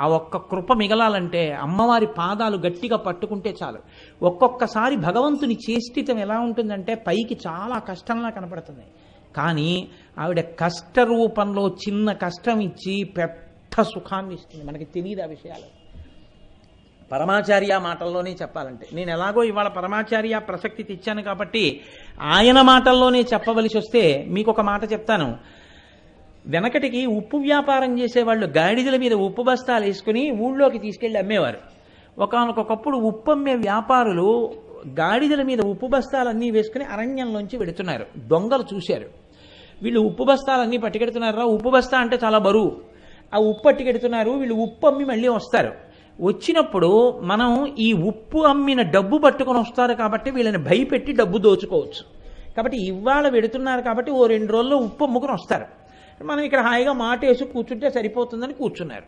ఆ ఒక్క కృప మిగలాలంటే అమ్మవారి పాదాలు గట్టిగా పట్టుకుంటే చాలు. ఒక్కొక్కసారి భగవంతుని చేష్టితం ఎలా ఉంటుందంటే పైకి చాలా కష్టంలా కనపడుతుంది, కానీ ఆవిడ కష్ట రూపంలో చిన్న కష్టం ఇచ్చి పెద్ద సుఖాన్ని ఇస్తుంది. మనకి తెలియదు ఆ విషయాలు. పరమాచార్య మాటల్లోనే చెప్పాలంటే, నేను ఎలాగో ఇవాళ పరమాచార్య ప్రసక్తి తెచ్చాను కాబట్టి ఆయన మాటల్లోనే చెప్పవలసి వస్తే మీకు ఒక మాట చెప్తాను. వెనకటికి ఉప్పు వ్యాపారం చేసేవాళ్ళు గాడిదల మీద ఉప్పు బస్తాలు వేసుకుని ఊళ్ళోకి తీసుకెళ్ళి అమ్మేవారు. ఒకానొకప్పుడు ఉప్పు అమ్మే వ్యాపారులు గాడిదల మీద ఉప్పు బస్తాలన్నీ వేసుకుని అరణ్యంలోంచి వెడుతున్నారు. దొంగలు చూశారు, వీళ్ళు ఉప్పు బస్తాలన్నీ పట్టుకెడుతున్నారా, ఉప్పు బస్తా అంటే చాలా బరువు, ఆ ఉప్పు పట్టుకెడుతున్నారు, వీళ్ళు ఉప్పు అమ్మి మళ్ళీ వస్తారు. వచ్చినప్పుడు మనం ఈ ఉప్పు అమ్మిన డబ్బు పట్టుకొని వస్తారు కాబట్టి వీళ్ళని భయపెట్టి డబ్బు దోచుకోవచ్చు. కాబట్టి ఇవాళ వెడుతున్నారు కాబట్టి ఓ 2 రోజుల్లో ఉప్పు అమ్ముకుని వస్తారు. మనం ఇక్కడ హాయిగా మాట వేసి కూర్చుంటే సరిపోతుందని కూర్చున్నారు.